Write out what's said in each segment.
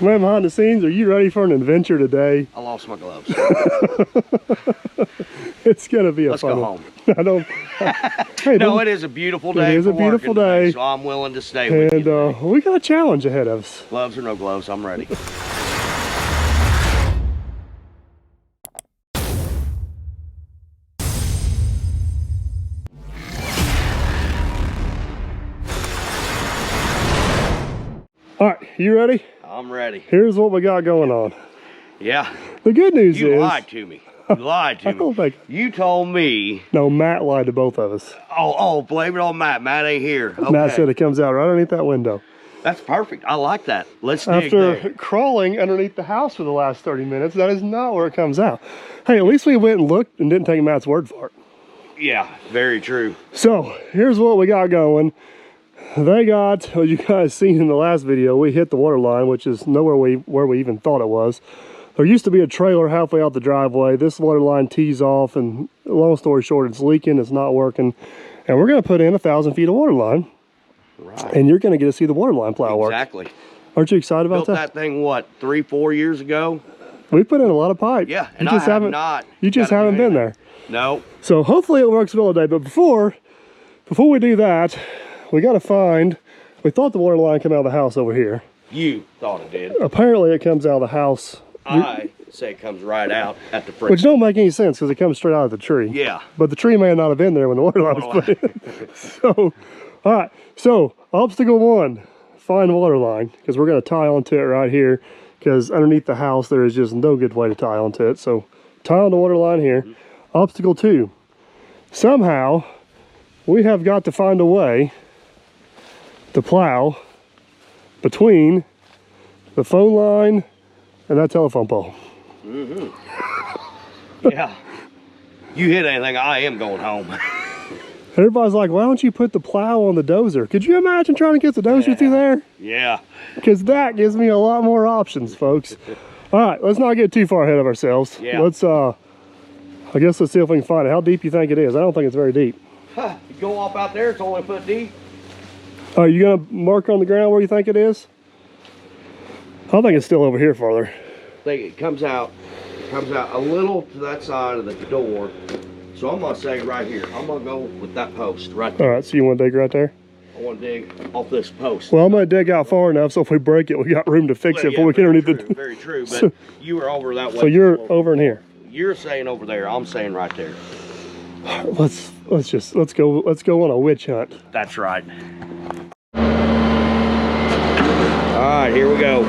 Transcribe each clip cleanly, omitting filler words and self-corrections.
Man, behind the scenes, are you ready for an adventure today? I lost my gloves. It's gonna be a Let's fun go one. home. I don't. Hey, no, it is a beautiful day. It is a beautiful day, today, so I'm willing to stay with you. And we got a challenge ahead of us. Gloves or no gloves, I'm ready. All right, you ready? I'm ready. Here's what we got going on. Yeah. The good news is... You lied to me. You lied to I don't me. think... You told me... No, Matt lied to both of us. Oh, blame it on Matt. Matt ain't here. Okay. Matt said it comes out right underneath that window. That's perfect. I like that. Let's dig After there. crawling underneath the house for the last 30 minutes, that is not where it comes out. Hey, at least we went and looked and didn't take Matt's word for it. Yeah, very true. So, here's what we got going. They got, as you guys seen in the last video, we hit the water line, which is nowhere where we even thought it was. There used to be a trailer halfway out the driveway. This water line tees off, and long story short, it's leaking, it's not working. And we're gonna put in 1,000 feet of water line. Right. And you're gonna get to see the water line plow work. Exactly. Aren't you excited about Built that thing, what, 3-4 years ago? We put in a lot of pipe. Yeah, and you just haven't been there. No. So hopefully it works well today. But before we do that, we got to find. We thought the water line came out of the house over here. You thought it did. Apparently it comes out of the house. I say it comes right out at the front. Which don't make any sense because it comes straight out of the tree. Yeah. But the tree may not have been there when the water line was put in. So, all right. So obstacle one, find the water line, because we're going to tie onto it right here, because underneath the house there is just no good way to tie onto it. So tie on the water line here. Obstacle two, somehow we have got to find a way to plow between the phone line and that telephone pole. Yeah. You hit anything, I am going home. Everybody's like, why don't you put the plow on the dozer? Could you imagine trying to get the dozer through there? Yeah. Because that gives me a lot more options, folks. All right, let's not get too far ahead of ourselves. Yeah. Let's, I guess let's see if we can find it. How deep you think it is? I don't think it's very deep. Huh, you go off out there, it's only a foot deep. Are you gonna mark on the ground where you think it is? I think it's still over here farther. I think it comes out a little to that side of the door. So I'm gonna say right here, I'm gonna go with that post right there. All right, so you want to dig right there? I want to dig off this post. Well, I'm gonna dig out far enough so if we break it, we got room to fix it before we get underneath the... Very true, but you were over that way. So you're over in here. You're saying over there, I'm saying right there. Let's go on a witch hunt. That's right. All right, here we go.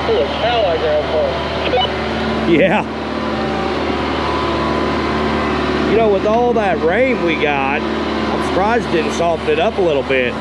Holy cow, I grabbed one. Yeah. You know, with all that rain we got, I'm surprised it didn't soften it up a little bit.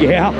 Yeah.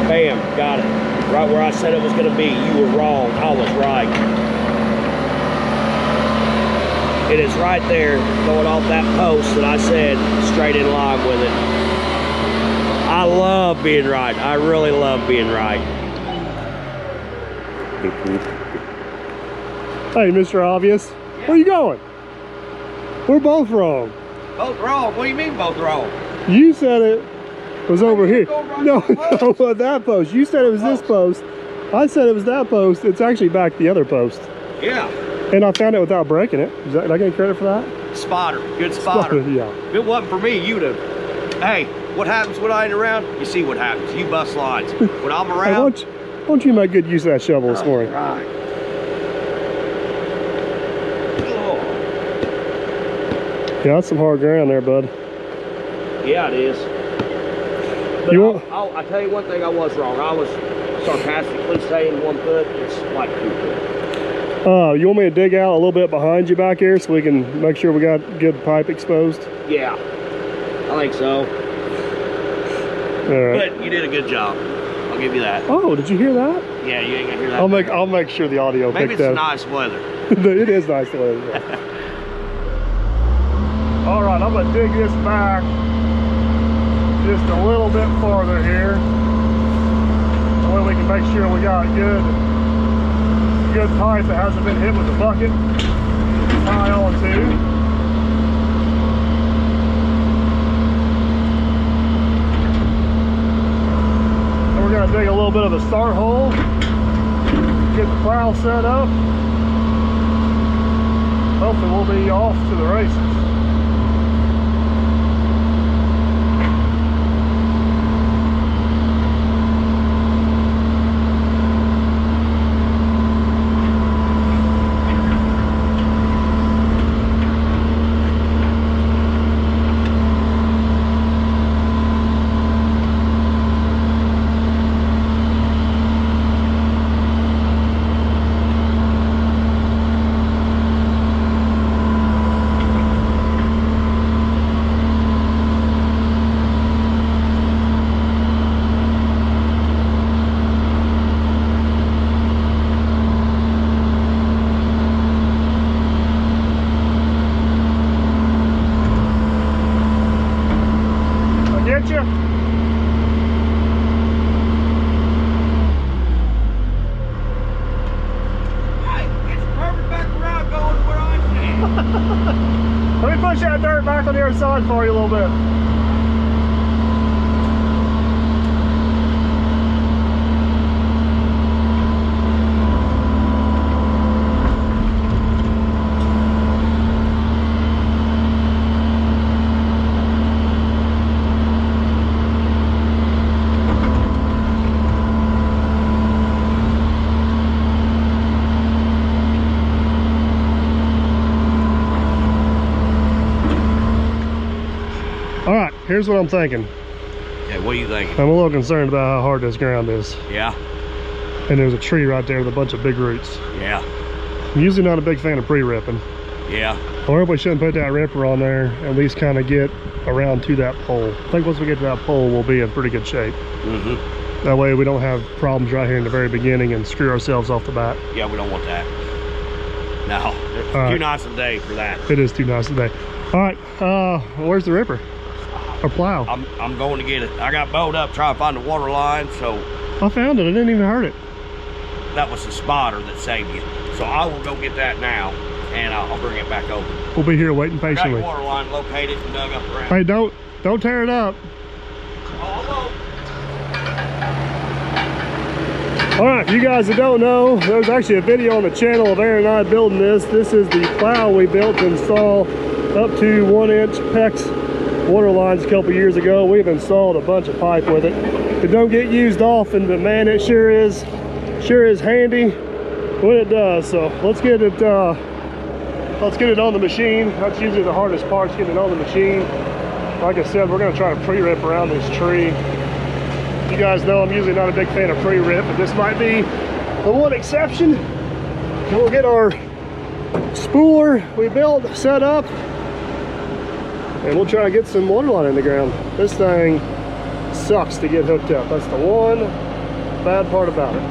Bam, got it. Right where I said it was going to be. You were wrong. I was right. and it's right there going off that post that I said straight in line with it. I love being right. I really love being right. Hey, Mr. Obvious, where you going? We're both wrong. Both wrong? What do you mean both wrong? You said it was over here. Right No, no, that post. You said it was this post. I said it was that post. It's actually back the other post. Yeah. And I found it without breaking it. Did I get credit for that? Spotter. Good spotter. Yeah. If it wasn't for me, you'd have. Hey, what happens when I ain't around? You see what happens. You bust lines. When I'm around. Hey, why don't you make good use of that shovel this morning? Right. Yeah, that's some hard ground there, bud. Yeah, it is. But You want? I tell you one thing, I was wrong. I was sarcastically saying 1 foot. It's like 2 foot. You want me to dig out a little bit behind you back here so we can make sure we got good pipe exposed? Yeah, I think so. All right. But you did a good job. I'll give you that. Oh, did you hear that? Yeah, you ain't gonna hear that. I'll make sure the audio Maybe picked it's up. nice weather. It is nice weather. Yeah. All right, I'm gonna dig this back just a little bit farther here. That way we can make sure we got good pipe that hasn't been hit with the bucket. Tie on to. And we're gonna dig a little bit of a start hole. Get the plow set up. Hopefully we'll be off to the races. Let me push that dirt back on the other side for you a little bit. All right, here's what I'm thinking. Okay, what are you thinking? I'm a little concerned about how hard this ground is. Yeah. And there's a tree right there with a bunch of big roots. Yeah. I'm usually not a big fan of pre-ripping. Yeah. I probably shouldn't put that ripper on there, at least kind of get around to that pole. I think once we get to that pole, we'll be in pretty good shape. Mm-hmm. That way we don't have problems right here in the very beginning and screw ourselves off the bat. Yeah, we don't want that. No, it's too nice a day for that. It is too nice today. All right, where's the ripper? Or plow? I'm going to get it. I got bowed up trying to find the water line, so. I found it, I didn't even hurt it. That was the spotter that saved you. So I will go get that now, and I'll bring it back over. We'll be here waiting I got patiently. your water line located and dug up around. Hey, don't tear it up. Oh, All right, you guys that don't know, there's actually a video on the channel of Aaron and I building this. This is the plow we built to install up to 1-inch PEX water lines a couple years ago. We've installed a bunch of pipe with it. It don't get used often, but man, it sure is handy when it does. So let's get it on the machine. That's usually the hardest part, getting it on the machine. Like I said, we're gonna try to pre-rip around this tree. You guys know I'm usually not a big fan of pre-rip, but this might be the one exception. And we'll get our spooler we built set up, and we'll try to get some water line in the ground. This thing sucks to get hooked up. That's the one bad part about it.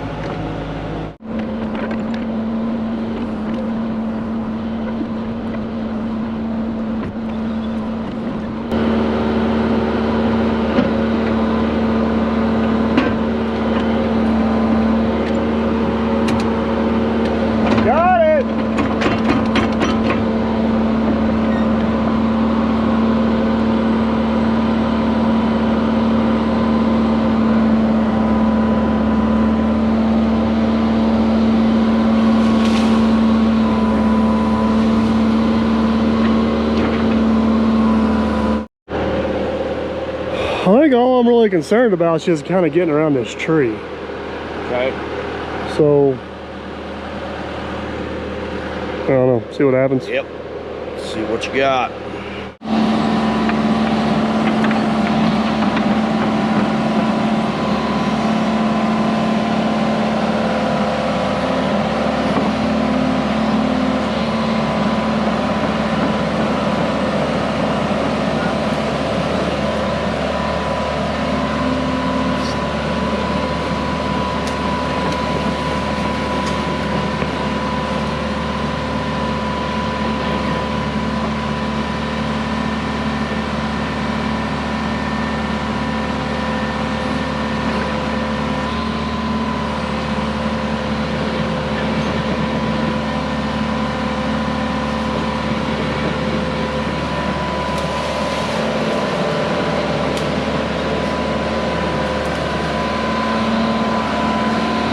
I think all I'm really concerned about is just kind of getting around this tree. Okay. So, I don't know, see what happens. Yep. Let's see what you got.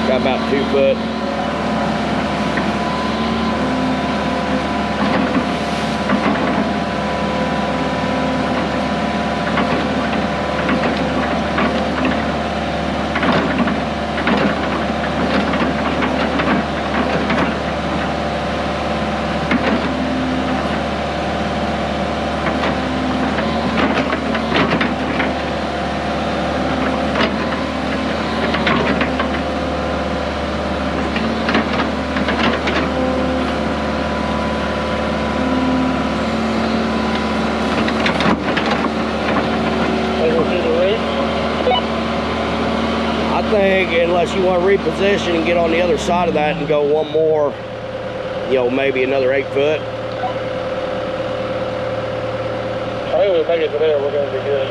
Got about 2 foot. I think unless you want to reposition and get on the other side of that and go one more, you know, maybe another 8 foot. I think we make it to there, we're going to be good.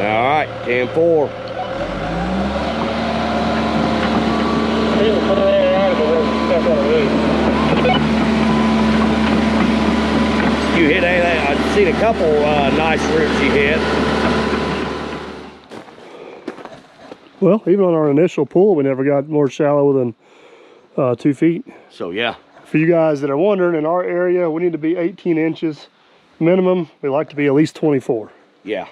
All right, 10-4. You hit anything? I've seen a couple nice roots you hit. Well, even on our initial pool, we never got more shallow than 2 feet. So yeah. For you guys that are wondering, in our area, we need to be 18 inches minimum. We like to be at least 24. Yeah.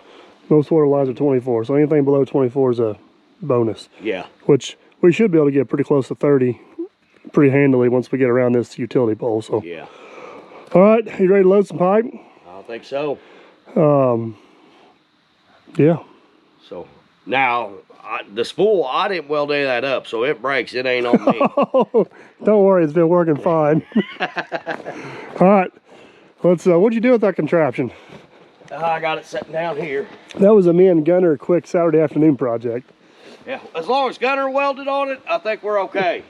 Most water lines are 24, so anything below 24 is a bonus. Yeah. Which we should be able to get pretty close to 30 pretty handily once we get around this utility pole. So Yeah. all right, you ready to load some pipe? I think so. Yeah. So now the spool, I didn't weld any of that up, so it breaks. It ain't on me. Don't worry, it's been working fine. All right, let's. What'd you do with that contraption? I got it sitting down here. That was a me and Gunner quick Saturday afternoon project. Yeah, as long as Gunner welded on it, I think we're okay.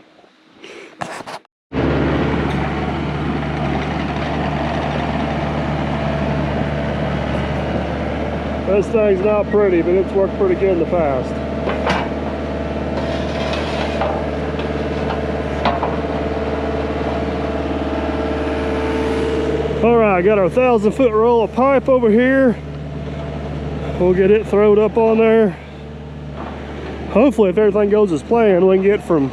This thing's not pretty, but it's worked pretty good in the past. All right, got our 1,000-foot roll of pipe over here. We'll get it thrown up on there. Hopefully, if everything goes as planned, we can get from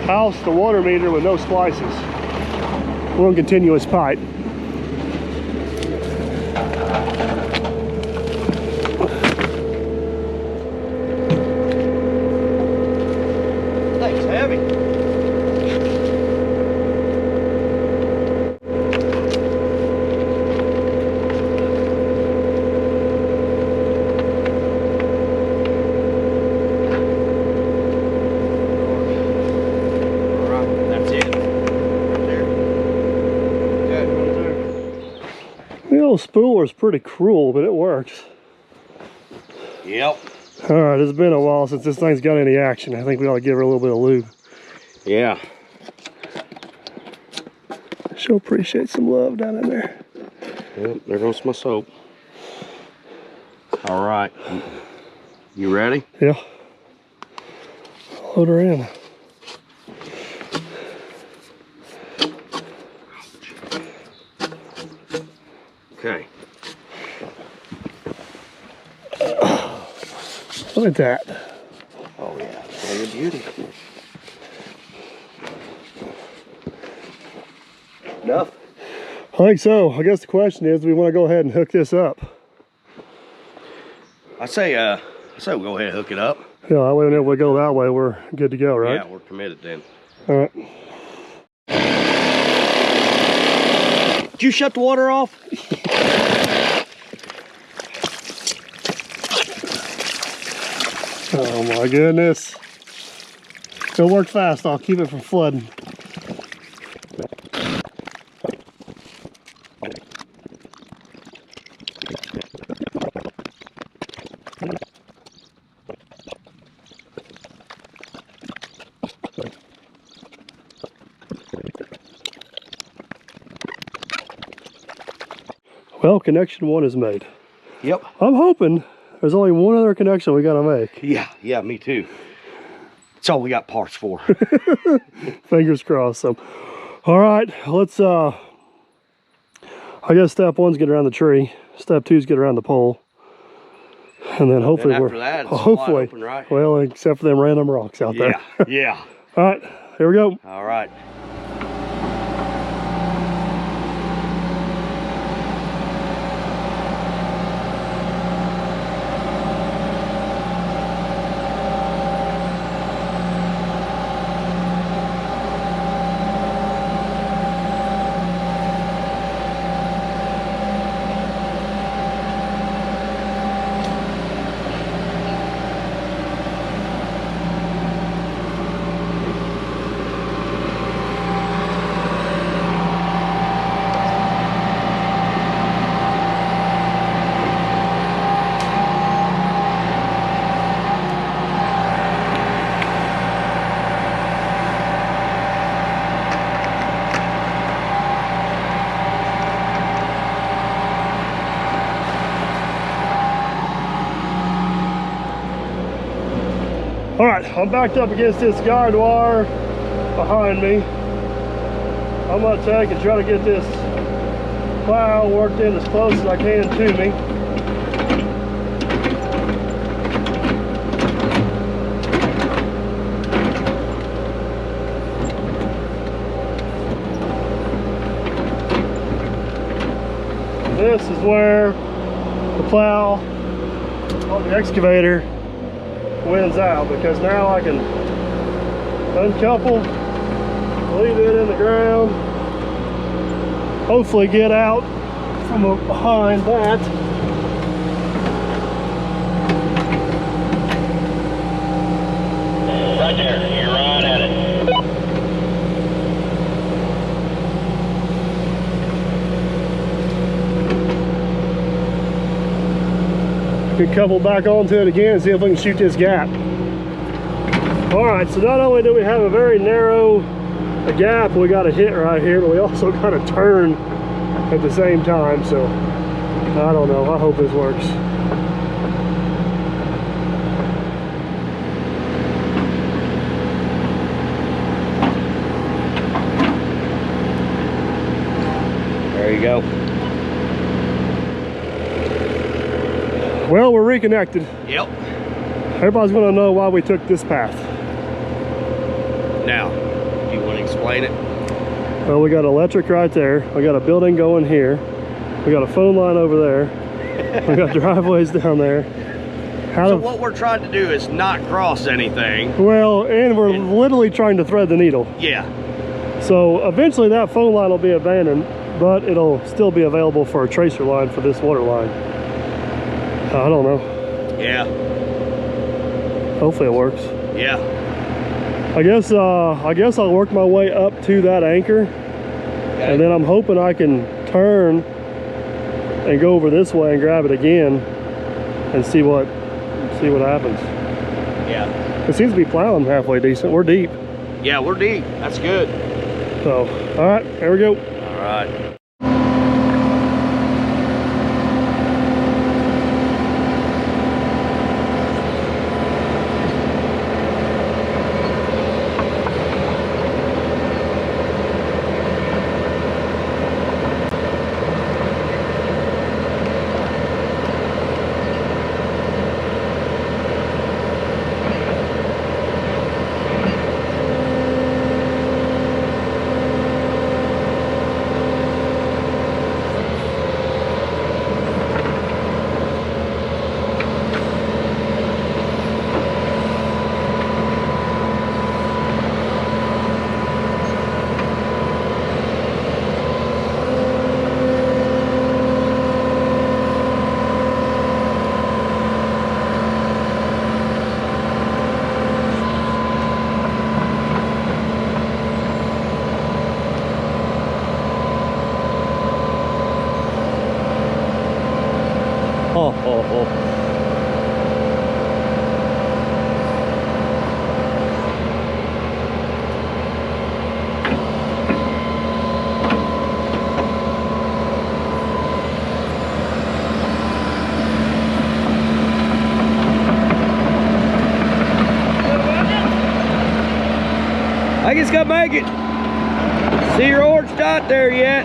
house to water meter with no splices. One continuous pipe. Thing's heavy. The old spooler is pretty cruel, but it works. Yep. All right, it's been a while since this thing's got any action. I think we ought to give her a little bit of lube. Yeah. She'll appreciate some love down in there. Yep, there goes my soap. All right. You ready? Yeah. Load her in. Okay. Look at that. Oh yeah, what a beauty. Enough? I think so. I guess the question is, do we want to go ahead and hook this up? I say we'll go ahead and hook it up. Yeah, that way whenever we go that way, we're good to go, right? Yeah, we're committed then. All right. Did you shut the water off? Oh my goodness. It'll work fast. I'll keep it from flooding. Well, connection 1 is made. Yep. I'm hoping there's only one other connection we gotta make. Yeah, me too. That's all we got parts for. Fingers crossed. So, all right, let's. I guess step 1's get around the tree. Step 2's get around the pole, and then hopefully after we're that, it's hopefully wide open, right? well, except for them random rocks out there. Yeah. All right, here we go. All right. All right, I'm backed up against this guard wire behind me. I'm gonna take and try to get this plow worked in as close as I can to me. This is where the plow on the excavator wins out, because now I can uncouple, leave it in the ground, hopefully get out from behind that. Right there, you're right at it. Can couple back onto it again and see if we can shoot this gap. All right, so not only do we have a very narrow gap we got to hit right here, but we also got to turn at the same time. So I don't know, I hope this works. There you go. Well, we're reconnected. Yep. Everybody's gonna know why we took this path. Now, do you want to explain it? Well, we got electric right there. We got a building going here. We got a phone line over there. We got driveways down there. So what we're trying to do is not cross anything. Well, and we're literally trying to thread the needle. Yeah. So eventually that phone line will be abandoned, but it'll still be available for a tracer line for this water line. I don't know. Yeah. Hopefully it works. Yeah. I guess I'll work my way up to that anchor, okay, and then I'm hoping I can turn and go over this way and grab it again and see what happens. Yeah. It seems to be plowing halfway decent. We're deep. Yeah, we're deep. That's good. So, all right, there we go. All right. I just gotta make it. See your orange dot there yet?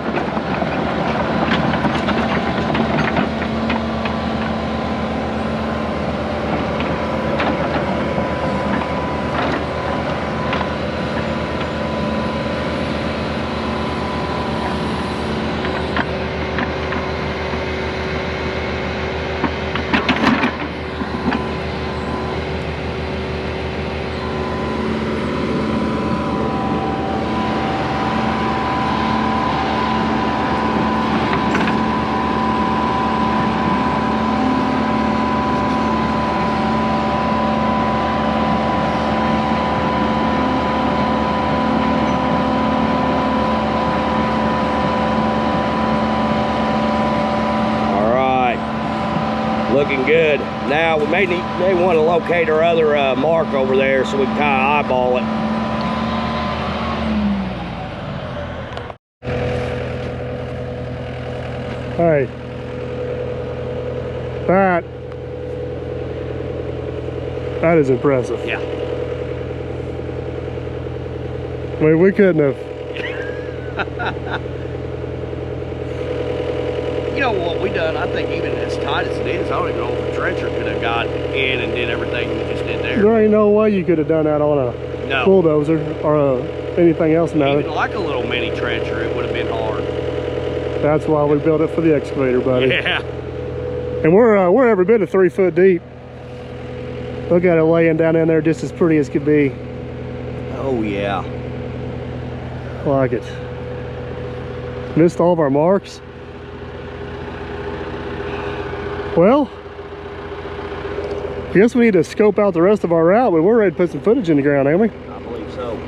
Looking good. Now we may want to locate our other mark over there so we can kind of eyeball it. Hey, that is impressive. Yeah. I mean, we couldn't have. You know what we done? I think even as tight as it is, I don't even know if a trencher could have got in and did everything we just did there. There ain't no way you could have done that on a bulldozer or anything else now. Even like a little mini trencher, it would have been hard. That's why we built it for the excavator, buddy. Yeah. And we're every bit of 3 foot deep. Look at it laying down in there just as pretty as could be. Oh yeah. Like it. Missed all of our marks. Well, I guess we need to scope out the rest of our route, but we're ready to put some footage in the ground, ain't we? I believe so.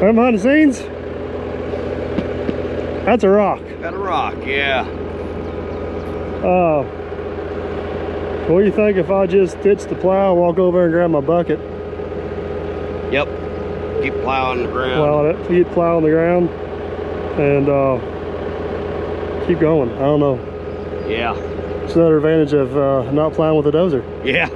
Right behind the scenes, that's a rock. Got a rock, yeah. What do you think if I just ditch the plow, walk over and grab my bucket? Yep. Keep plowing the ground. Plow it, keep plowing the ground, and keep going. I don't know. Yeah. It's another advantage of not plowing with a dozer. Yeah.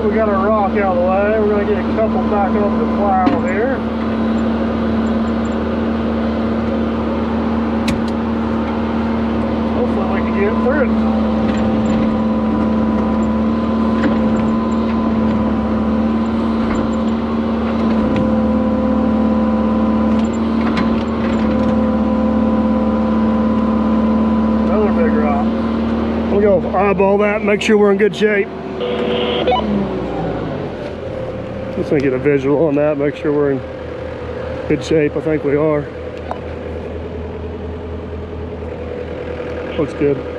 we got our rock out of the way. We're going to get a couple back over the plow here. Hopefully we can get through it. We'll go eyeball that, make sure we're in good shape. Just gonna get a visual on that, make sure we're in good shape. I think we are. Looks good.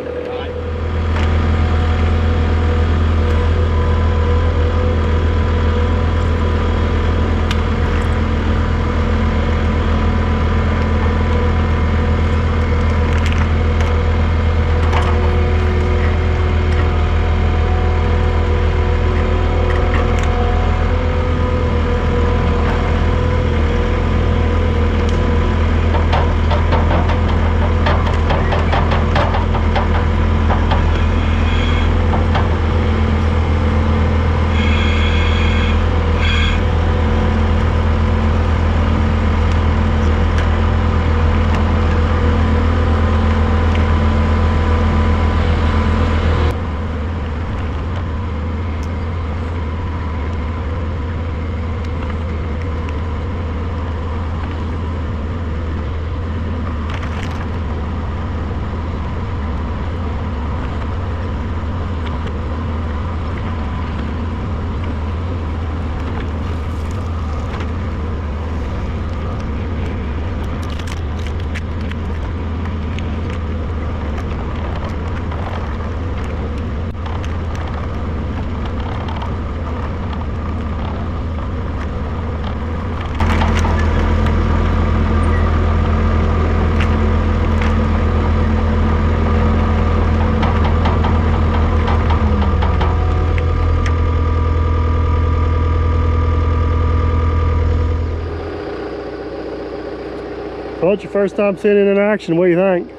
Well, it's your first time seeing it in action. What do you think?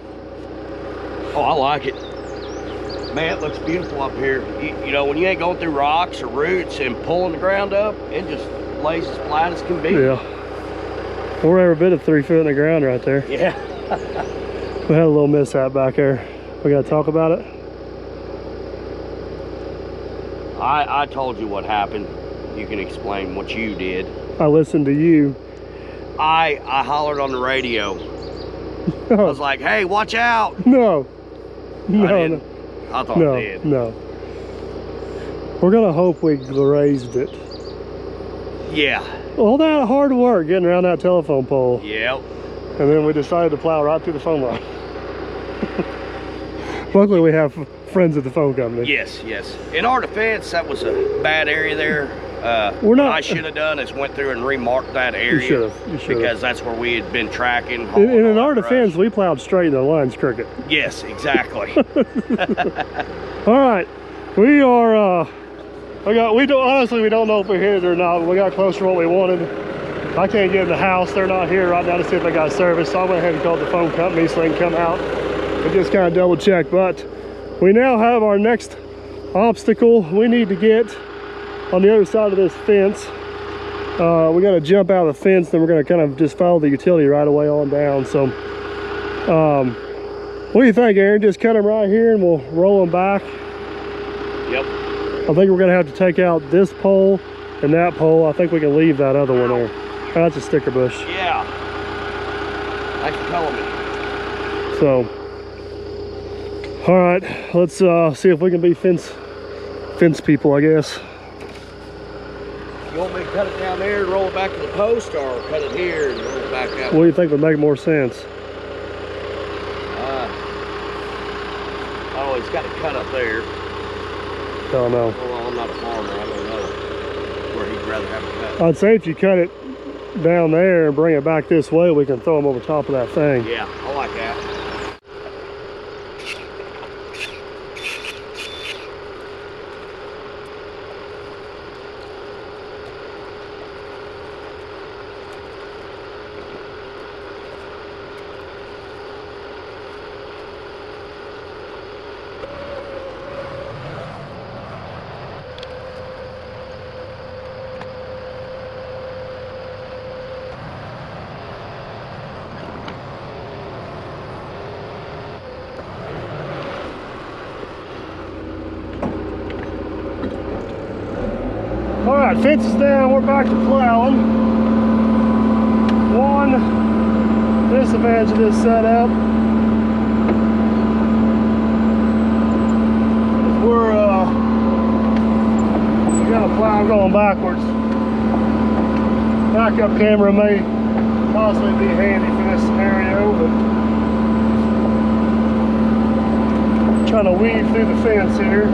Oh, I like it. Man, it looks beautiful up here. You know, when you ain't going through rocks or roots and pulling the ground up, it just lays as flat as can be. Yeah. We're every bit of 3 foot in the ground right there. Yeah. We had a little mishap back there. We got to talk about it? I told you what happened. You can explain what you did. I listened to you. I hollered on the radio. I was like, hey, watch out. No. I thought no, I did. No. We're going to hope we grazed it. Yeah. All that hard work getting around that telephone pole. Yep. And then we decided to plow right through the phone line. Luckily, we have friends at the phone company. Yes, yes. In our defense, that was a bad area there. We're not. What I should have done is went through and remarked that area. You should have. Because that's where we had been tracking. And in our defense, we plowed straight and the line's crooked. Yes, exactly. All right, we are. Honestly, we don't know if we hit it or not. But we got closer to what we wanted. I can't get in the house. They're not here right now to see if they got service. So I went ahead and called the phone company so they can come out and just kind of double check. But we now have our next obstacle. We need to get on the other side of this fence. We got to jump out of the fence, then we're going to kind of just follow the utility right away on down. So what do you think, Aaron? Just cut them right here and we'll roll them back. Yep. I think we're going to have to take out this pole and that pole. I think we can leave that other one there. Oh, that's a sticker bush. Yeah. Thanks for telling me. So all right, let's see if we can be fence people, I guess. You want me to cut it down there and roll it back to the post, or cut it here and roll it back out? What do you think would make more sense? Oh, it's got to cut up there. I don't know. Well, I'm not a farmer. I don't know where he'd rather have it cut. I'd say if you cut it down there and bring it back this way, we can throw them over top of that thing. Yeah, I like that. right, fence is down, we're back to plowing. One disadvantage of this setup is we got a plow going backwards. Backup camera may possibly be handy for this scenario, but trying to weave through the fence here.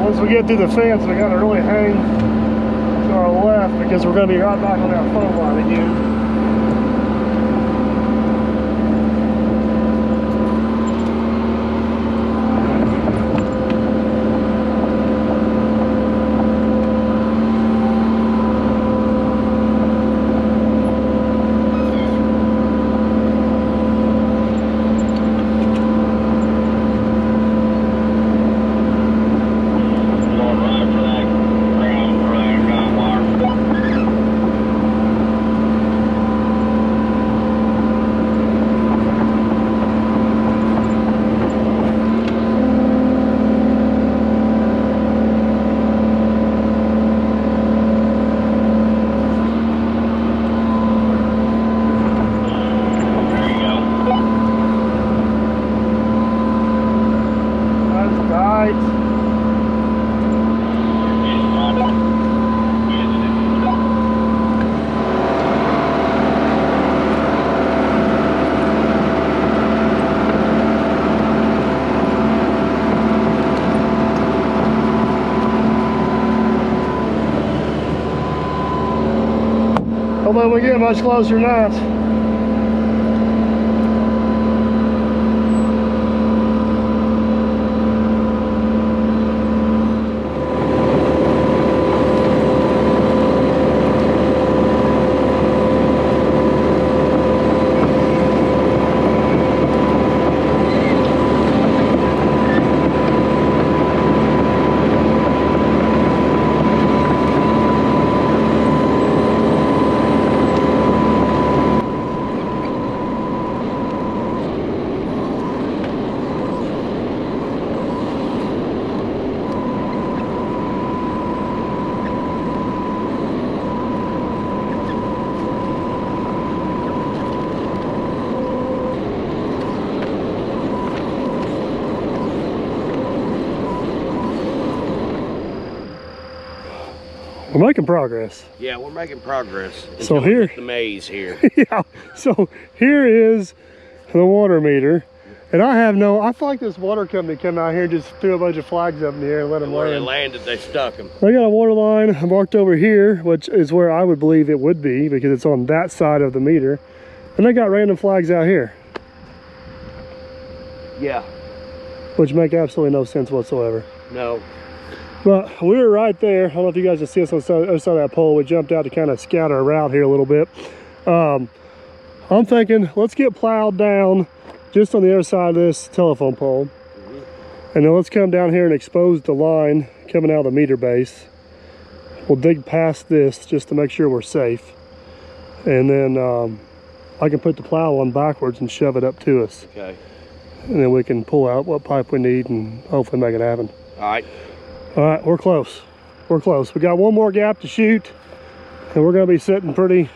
Once we get through the fence, we gotta really hang to our left because we're gonna be right back on that phone line again. Although we get much closer than that. We're making progress. Yeah, we're making progress. So until we here- get the maze here. Yeah, so here is the water meter. And I feel like this water company came out here and just threw a bunch of flags up in the air and let them Where they land. landed, they stuck them. I got a water line marked over here, which is where I would believe it would be because it's on that side of the meter. And they got random flags out here, Yeah, which make absolutely no sense whatsoever. no. But we were right there. I don't know if you guys can see us on the other side of that pole. We jumped out to kind of scout our route here a little bit. I'm thinking, let's get plowed down just on the other side of this telephone pole. And then let's come down here and expose the line coming out of the meter base. We'll dig past this just to make sure we're safe. And then I can put the plow on backwards and shove it up to us. Okay. And then we can pull out what pipe we need and hopefully make it happen. All right. All right, we're close. We're close. We got one more gap to shoot, and we're gonna be sitting pretty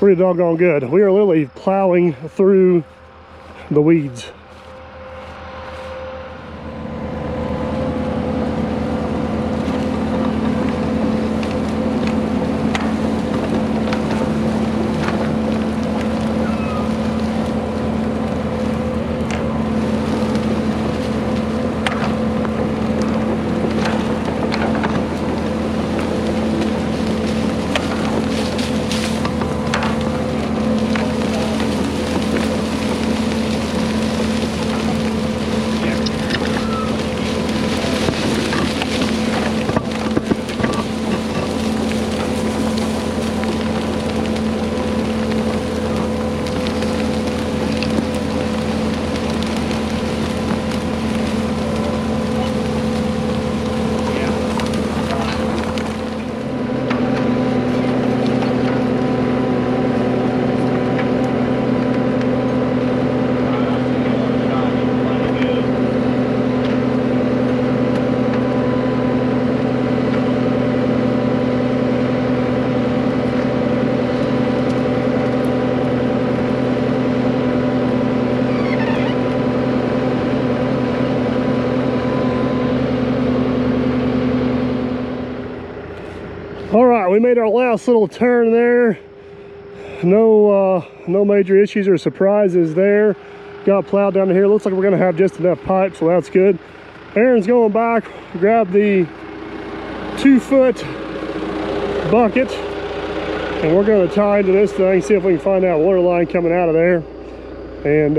doggone good. We are literally plowing through the weeds. we made our last little turn there. No major issues or surprises there. Got plowed down here. Looks like we're gonna have just enough pipe, so that's good. Aaron's going back, grab the 2-foot bucket, and we're gonna tie into this thing, see if we can find that water line coming out of there, and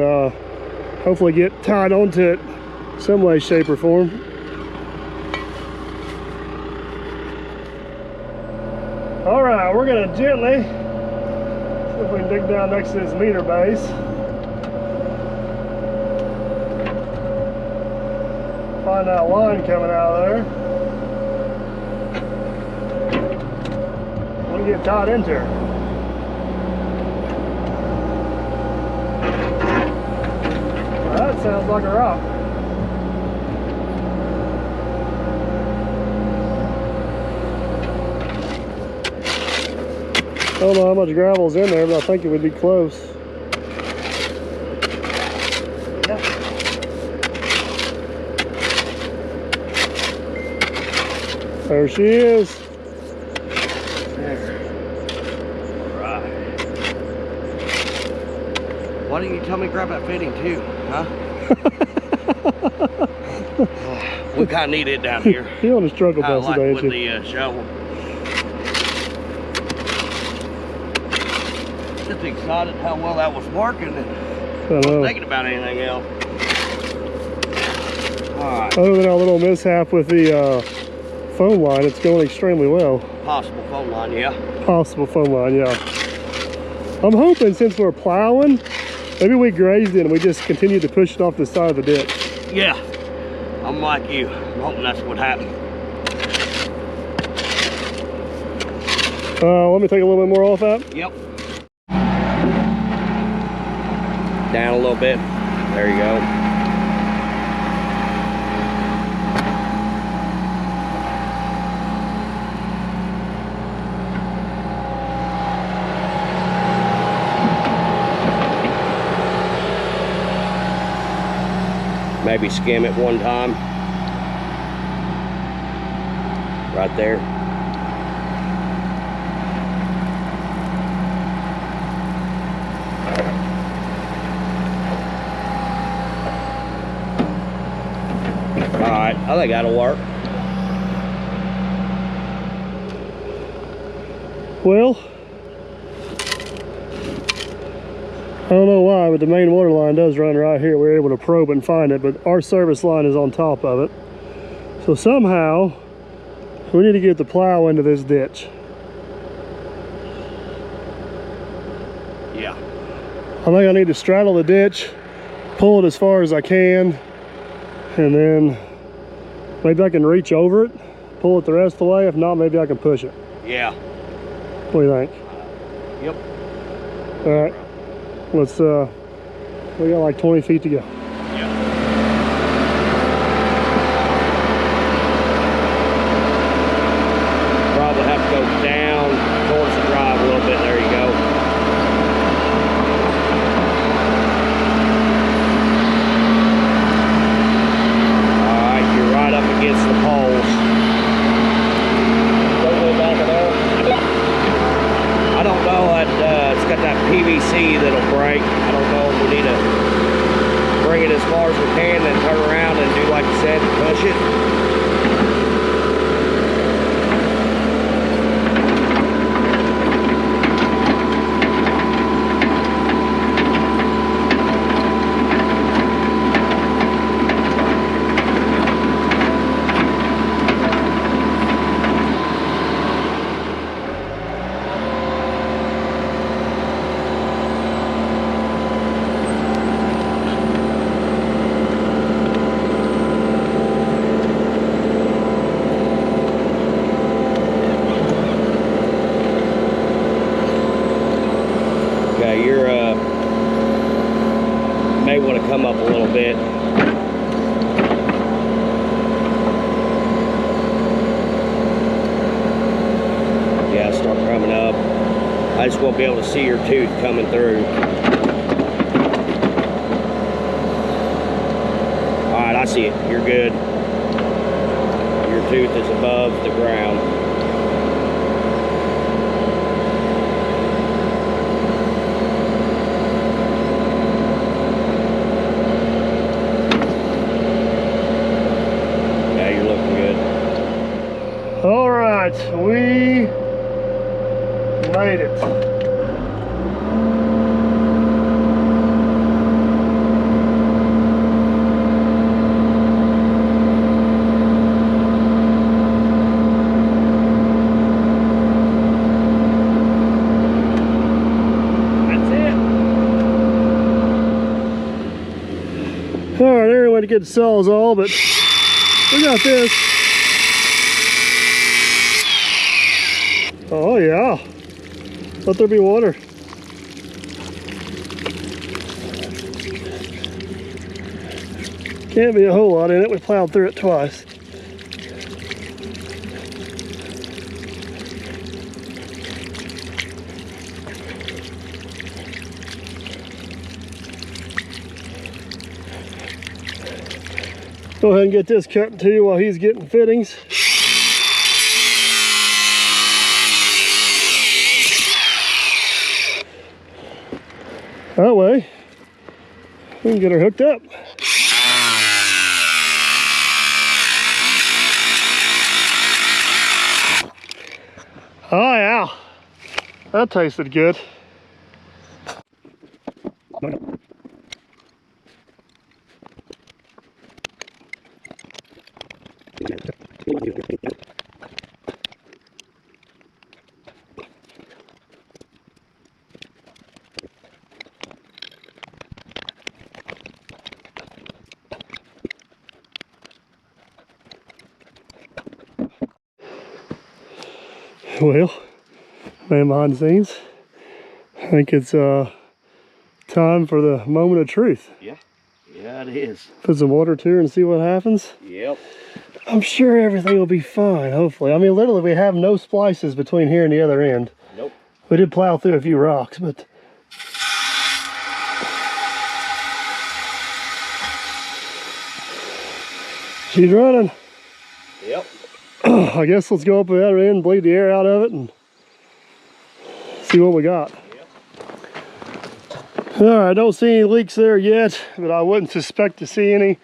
hopefully get tied onto it some way, shape, or form. All right, we're gonna gently see if we can dig down next to this meter base. Find that line coming out of there. We'll get tied into her. Well, that sounds like a rock. I don't know how much gravel's in there, but I think it would be close. There she is. There. Right. Why didn't you tell me to grab that fitting too, huh? We kind of need it down here. You on a struggle bus like today, with the shovel. Just excited how well that was working, and I know. thinking about anything else. All right. Other than our little mishap with the phone line, it's going extremely well. Possible phone line, yeah. Possible phone line, yeah. I'm hoping since we're plowing, maybe we grazed it and we just continued to push it off the side of the ditch. Yeah, I'm like you. I'm hoping that's what happened. Let me take a little bit more off that. Yep. Down a little bit. There you go. Maybe skim it one time. Right there. Alright, I think that'll work. Well, I don't know why, but the main water line does run right here. We're able to probe and find it, but our service line is on top of it. So somehow, we need to get the plow into this ditch. Yeah. I think I need to straddle the ditch, pull it as far as I can, and then maybe I can reach over it, pull it the rest of the way. If not, maybe I can push it. Yeah. What do you think? Yep. All right. Let's, we got like 20 feet to go. Yep. Probably have to go down towards the drive a little bit. There you go. Alright, you're right up against the poles. I don't know, it's got that PVC that'll break. I don't know if we need to bring it as far as we can, then turn around and do like you said, push it. Okay, you're may want to come up a little bit. Yeah, start coming up. I just won't be able to see your tooth coming through. Alright, I see it. You're good. Your tooth is above the ground. made it. All right, everyone to get the sawzall, but we got this. Oh yeah, let there be water. Can't be a whole lot in it. We plowed through it twice. Go ahead and get this cut too while he's getting fittings. That way, we can get her hooked up. Oh yeah, that tasted good. Well, man behind the scenes, I think it's time for the moment of truth. Yeah, it is. Put some water to her and see what happens. Yep. I'm sure everything will be fine, hopefully. I mean, literally, we have no splices between here and the other end. Nope. We did plow through a few rocks, but... she's running. Yep. I guess let's go up the other end, bleed the air out of it, and see what we got. Yep. All right, I don't see any leaks there yet, but I wouldn't suspect to see any.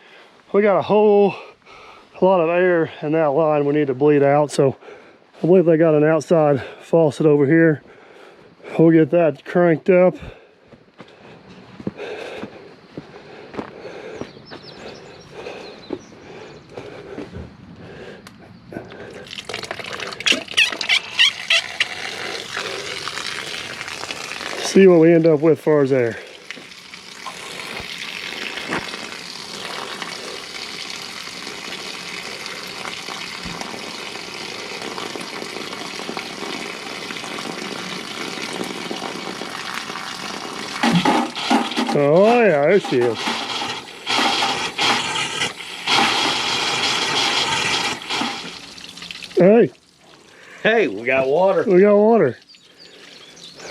We got a whole lot of air in that line we need to bleed out, so I believe they got an outside faucet over here. We'll get that cranked up. See what we end up with as far as air. Oh yeah, there she is. Hey. Hey, we got water. We got water.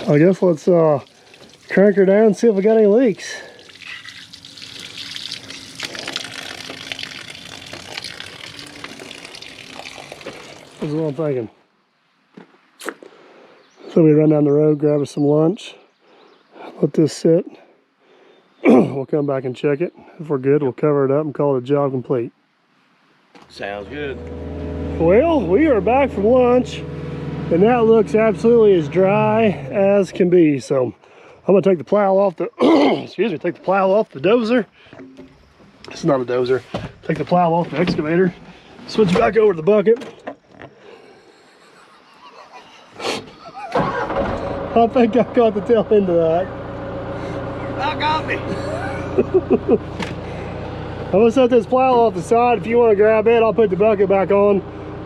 I guess let's crank her down and see if we got any leaks. That's what I'm thinking. So we run down the road, grab us some lunch, let this sit. We'll come back and check it. If we're good, we'll cover it up and call it a job complete. Sounds good. Well, we are back from lunch, and that looks absolutely as dry as can be. So I'm gonna take the plow off the excuse me, take the plow off the dozer. It's not a dozer. Take the plow off the excavator. Switch back over to the bucket. I think I caught the tail end of that. That got me. I'm gonna set this plow off the side. If you want to grab it, I'll put the bucket back on.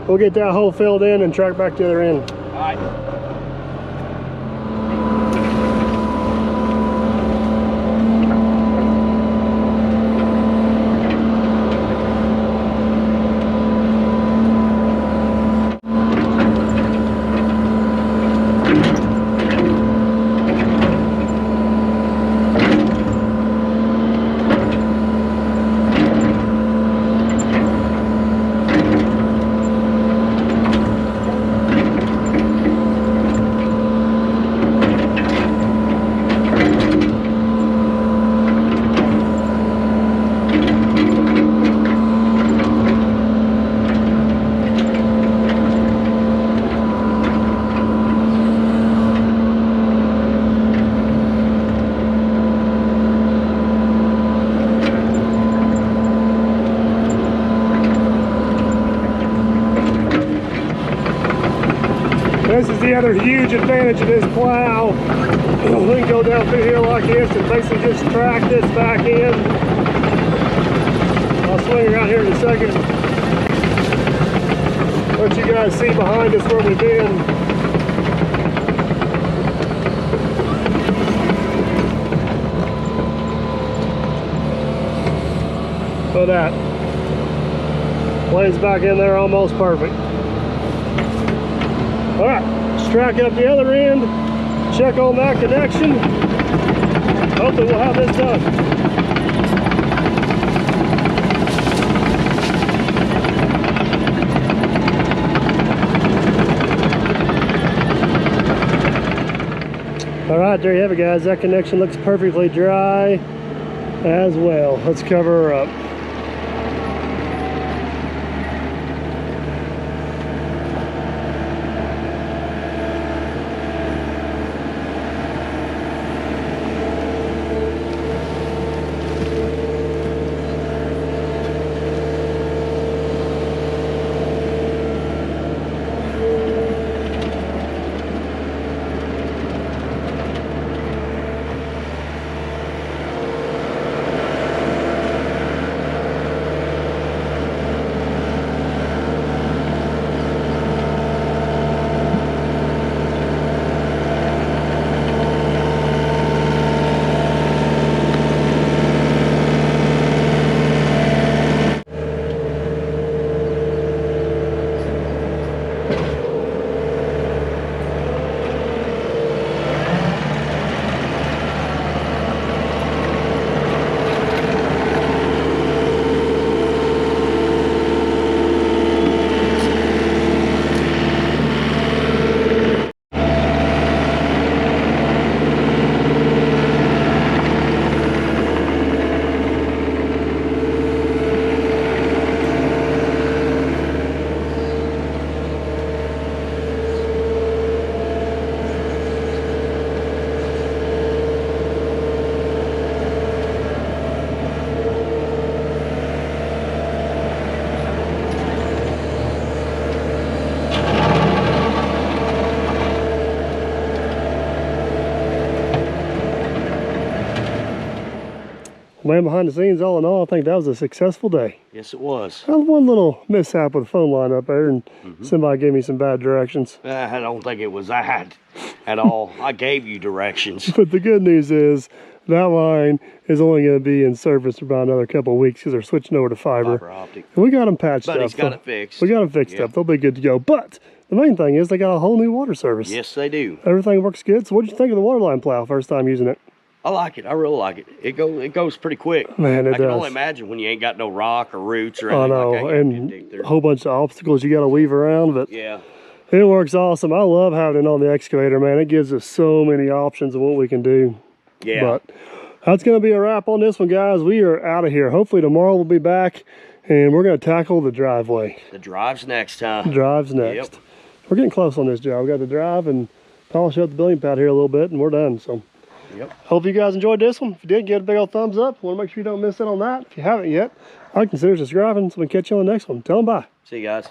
We'll get that hole filled in and track back to the other end. All right. Another huge advantage of this plow. We can go down through here like this and basically just track this back in. I'll swing around here in a second. Let you guys see behind us where we've been. Look at that. Lays back in there almost perfect. All right, let's track up the other end, check on that connection. Hopefully we'll have this done. All right, there you have it, guys. That connection looks perfectly dry as well. Let's cover her up. Man, behind the scenes, all in all, I think that was a successful day. Yes, it was. I had one little mishap with the phone line up there, and somebody gave me some bad directions. I don't think it was that at all. I gave you directions. But the good news is that line is only going to be in service for about another couple of weeks because they're switching over to fiber Optic. And we got them patched up. But he's got it fixed. We got them fixed up. They'll be good to go. But the main thing is they got a whole new water service. Yes, they do. Everything works good. So what did you think of the waterline plow first time using it? I like it. I really like it. It goes pretty quick. Man, it I can does. only imagine when you ain't got no rock or roots or I anything know, like that. and a whole bunch of obstacles you got to weave around. But yeah, it works awesome. I love having it on the excavator, man. It gives us so many options of what we can do. yeah. But that's going to be a wrap on this one, guys. We are out of here. Hopefully tomorrow we'll be back, and we're going to tackle the driveway. The drive's next time. Drive's next. Yep. We're getting close on this job. We got the drive and polish up the building pad here a little bit, and we're done. So. Yep. Hope you guys enjoyed this one. If you did, give it a big old thumbs up. Want to make sure you don't miss out on that. If you haven't yet, I'd consider subscribing so we can catch you on the next one. Tell them bye. See you guys.